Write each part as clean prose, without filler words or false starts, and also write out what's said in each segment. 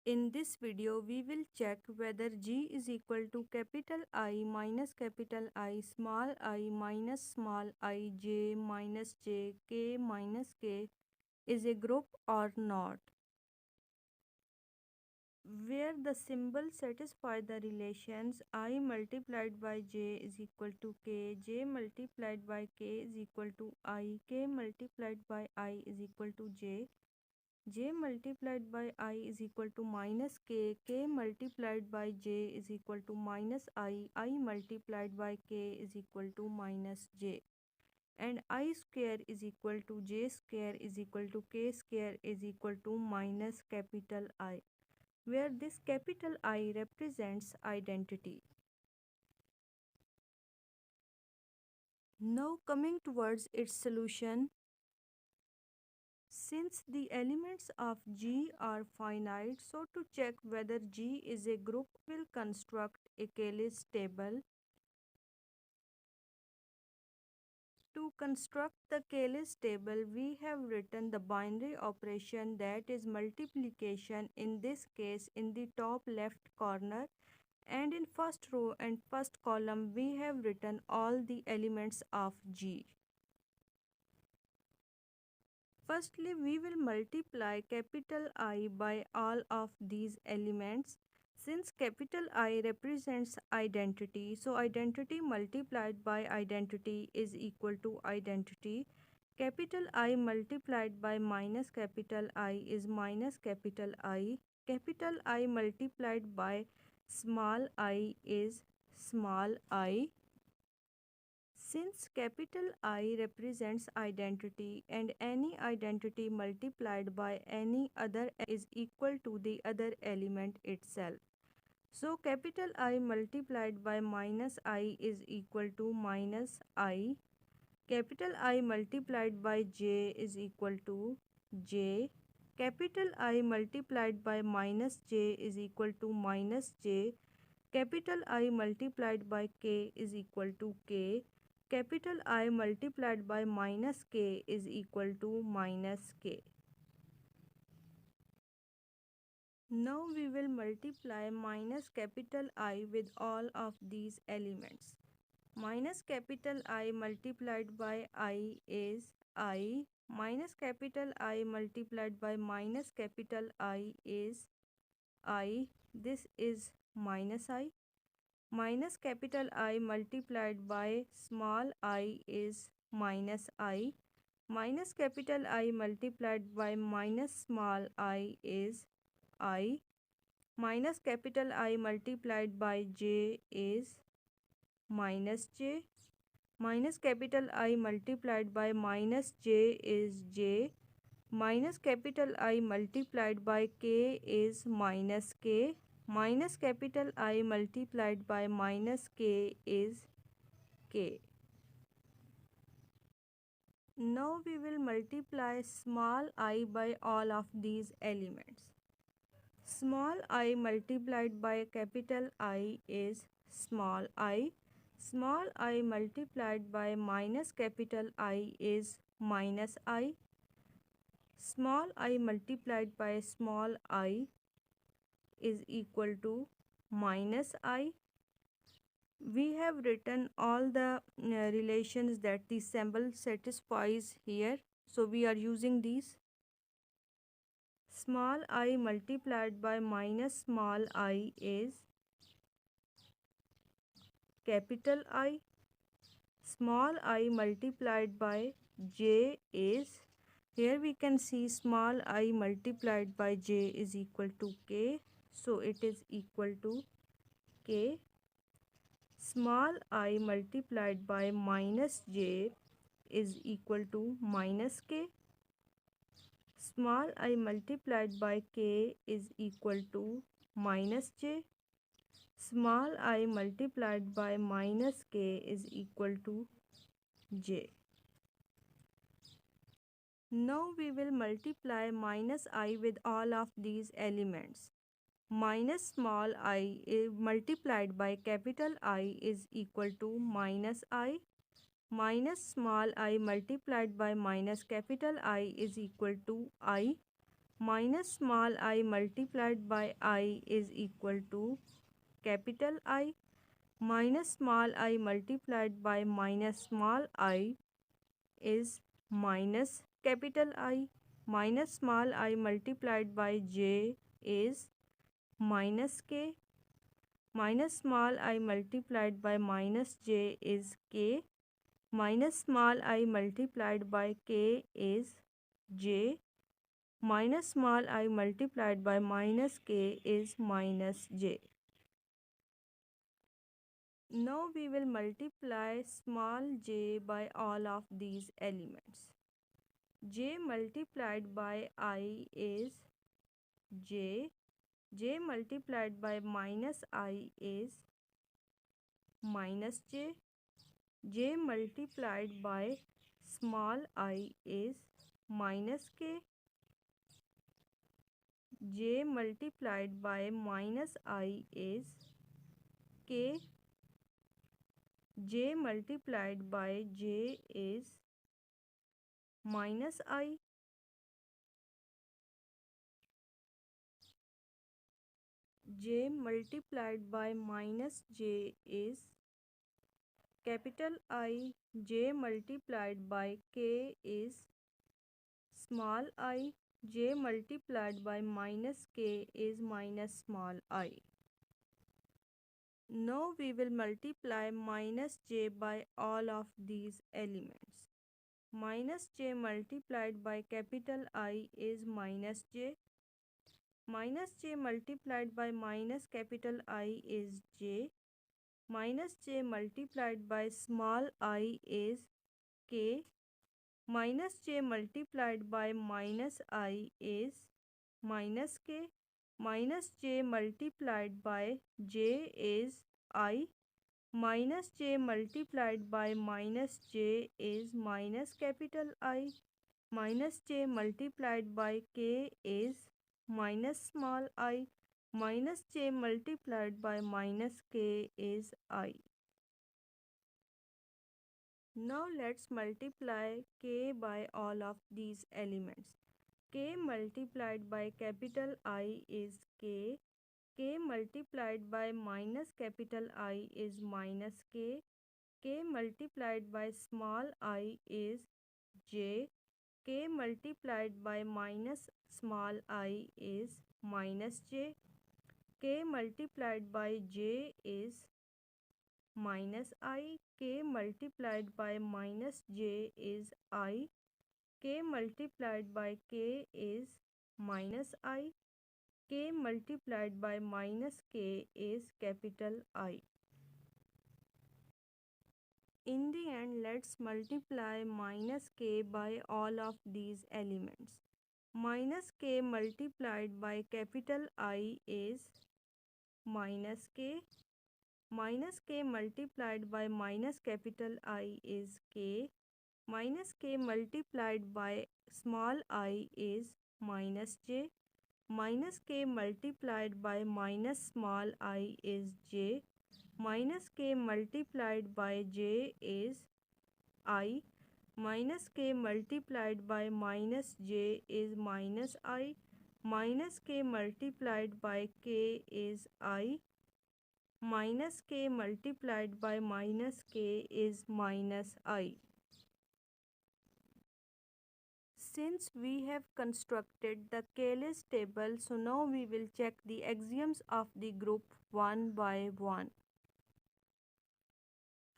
In this video, we will check whether G is equal to capital I minus capital I, small I minus small I, J minus J, K minus K is a group or not, where the symbol satisfy the relations I multiplied by J is equal to K, J multiplied by K is equal to I, K multiplied by I is equal to J, J multiplied by I is equal to minus K, K multiplied by J is equal to minus I multiplied by K is equal to minus J, and I square is equal to J square is equal to K square is equal to minus capital I, where this capital I represents identity. Now coming towards its solution, since the elements of G are finite, so to check whether G is a group, will construct a Cayley's table. To construct the Cayley's table, we have written the binary operation, that is multiplication, in this case in the top left corner, and in first row and first column we have written all the elements of G. Firstly, we will multiply capital I by all of these elements. Since capital I represents identity, so identity multiplied by identity is equal to identity. Capital I multiplied by minus capital I is minus capital I. Capital I multiplied by small I is small I. Since capital I represents identity and any identity multiplied by any other is equal to the other element itself. So capital I multiplied by minus I is equal to minus I. Capital I multiplied by J is equal to J. Capital I multiplied by minus J is equal to minus J. Capital I multiplied by K is equal to K. Capital I multiplied by minus K is equal to minus K. Now we will multiply minus capital I with all of these elements. Minus capital I multiplied by I is I. Minus capital I multiplied by minus capital I is I. This is minus I. Minus capital I multiplied by small I is minus I. Minus capital I multiplied by minus small I is I. Minus capital I multiplied by J is minus J. Minus capital I multiplied by minus J is J. Minus capital I multiplied by K is minus K. Minus capital I multiplied by minus K is K. Now we will multiply small I by all of these elements. Small I multiplied by capital I is small I. Small I multiplied by minus capital I is minus I. Small I multiplied by small I is equal to minus I. We have written all the relations that the symbol satisfies here, so we are using these. Small I multiplied by minus small I is capital I. Small I multiplied by J is, here we can see small I multiplied by J is equal to K, so it is equal to K. Small I multiplied by minus J is equal to minus K. Small I multiplied by K is equal to minus J. Small I multiplied by minus K is equal to J. Now we will multiply minus I with all of these elements. Minus small I multiplied by capital I is equal to minus I. Minus small I multiplied by minus capital I is equal to I. minus small I multiplied by I is equal to capital I. Minus small I multiplied by minus small I is minus capital I. Minus small I multiplied by j is minus k. Minus small I multiplied by minus j is k. Minus small I multiplied by k is j. Minus small I multiplied by minus k is minus j. Now we will multiply small j by all of these elements. J multiplied by I is j. J multiplied by minus I is minus j. J multiplied by small I is minus k. J multiplied by minus I is k. J multiplied by j is minus I. J multiplied by minus j is capital I. J multiplied by k is small I. J multiplied by minus k is minus small I. Now we will multiply minus j by all of these elements. Minus j multiplied by capital I is minus j. Minus j multiplied by minus capital I is j. Minus j multiplied by small I is k. Minus j multiplied by minus I is minus k. Minus j multiplied by j is I. Minus j multiplied by minus j is minus capital I. Minus j multiplied by k is minus small I. Minus j multiplied by minus k is I. Now let's multiply k by all of these elements. K multiplied by capital I is k. K multiplied by minus capital I is minus k. K multiplied by small I is j. K multiplied by minus small I is minus j. K multiplied by j is minus I. K multiplied by minus j is I. K multiplied by k is minus I. K multiplied by minus k is capital I. In the end, let's multiply minus k by all of these elements. Minus k multiplied by capital I is minus k. Minus k multiplied by minus capital I is k. Minus k multiplied by small I is minus j. Minus k multiplied by minus small I is j. Minus k multiplied by j is I. Minus k multiplied by minus j is minus I. Minus k multiplied by k is I. Minus k multiplied by minus k is minus I. Since we have constructed the k-list table, so now we will check the axioms of the group one by one.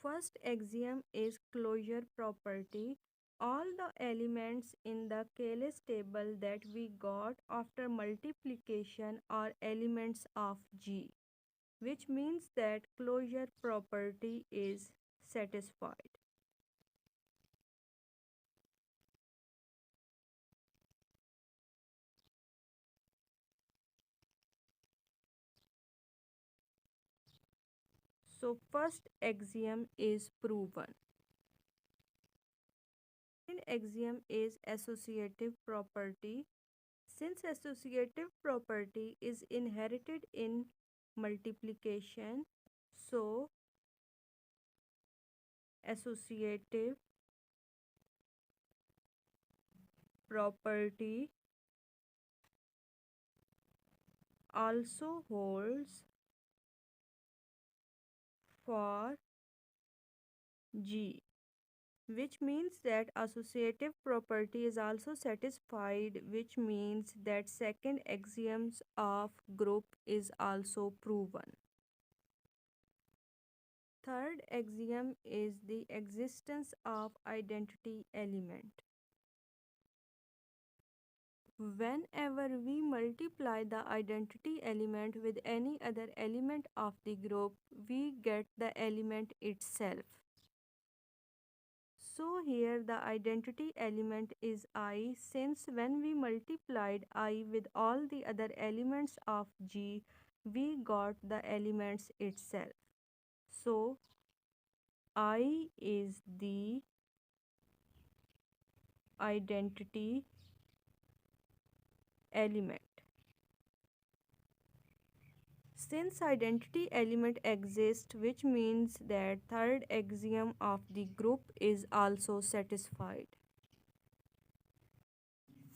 First axiom is closure property. All the elements in the k-list table that we got after multiplication are elements of G, which means that closure property is satisfied. So first axiom is proven. Second axiom is associative property. Since associative property is inherited in multiplication, so associative property also holds for G, which means that associative property is also satisfied, which means that second axioms of group is also proven. Third axiom is the existence of identity element. Whenever we multiply the identity element with any other element of the group, we get the element itself. So here the identity element is I, since when we multiplied I with all the other elements of G, we got the elements itself. So I is the identity element. Since identity element exists, which means that third axiom of the group is also satisfied.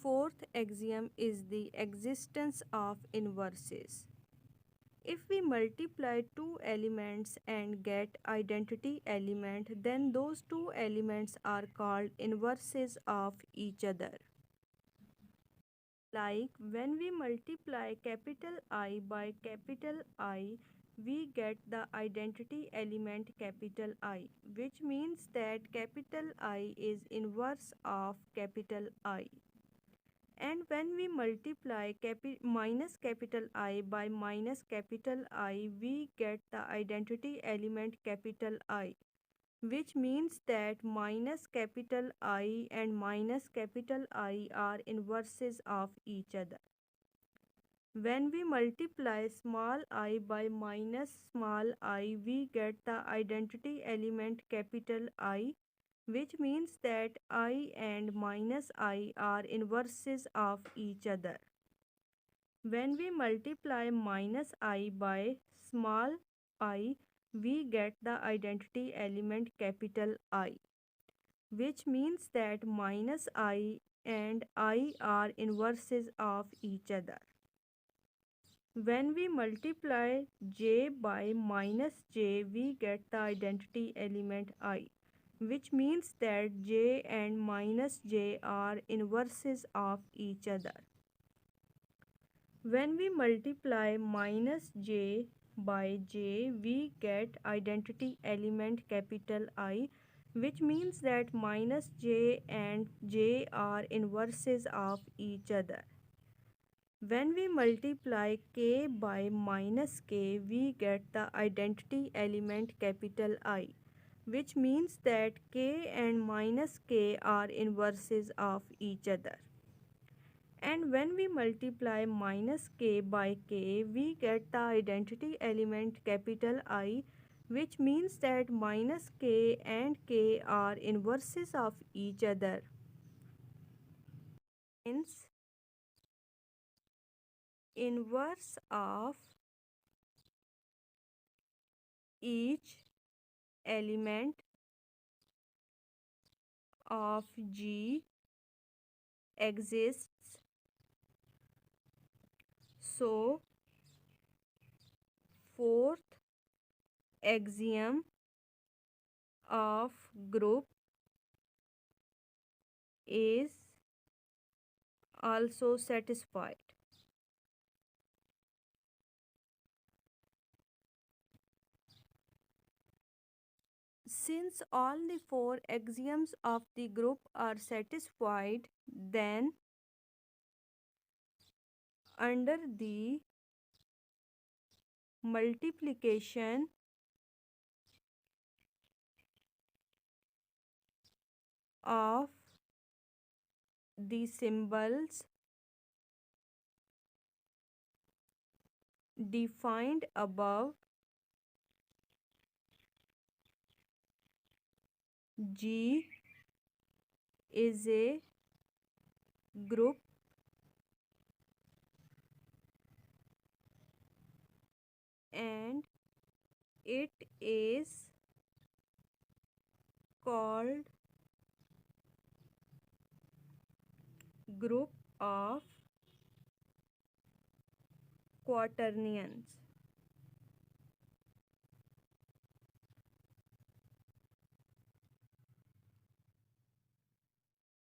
Fourth axiom is the existence of inverses. If we multiply two elements and get identity element, then those two elements are called inverses of each other. Like when we multiply capital I by capital I, we get the identity element capital I, which means that capital I is inverse of capital I. And when we multiply minus capital I by minus capital I, we get the identity element capital I, which means that minus capital I and minus capital I are inverses of each other. When we multiply small I by minus small I, we get the identity element capital I, which means that I and minus I are inverses of each other. When we multiply minus I by small I, we get the identity element capital I, which means that minus I and I are inverses of each other. When we multiply j by minus j, we get the identity element I, which means that j and minus j are inverses of each other. When we multiply minus j by j, we get identity element capital I, which means that minus j and j are inverses of each other. When we multiply k by minus k, we get the identity element capital I, which means that k and minus k are inverses of each other. And when we multiply minus k by k, we get the identity element capital I, which means that minus k and k are inverses of each other. Hence, inverse of each element of G exists. So, fourth axiom of group is also satisfied. Since all the four axioms of the group are satisfied, then under the multiplication of the symbols defined above, G is a group and it is called group of Quaternions.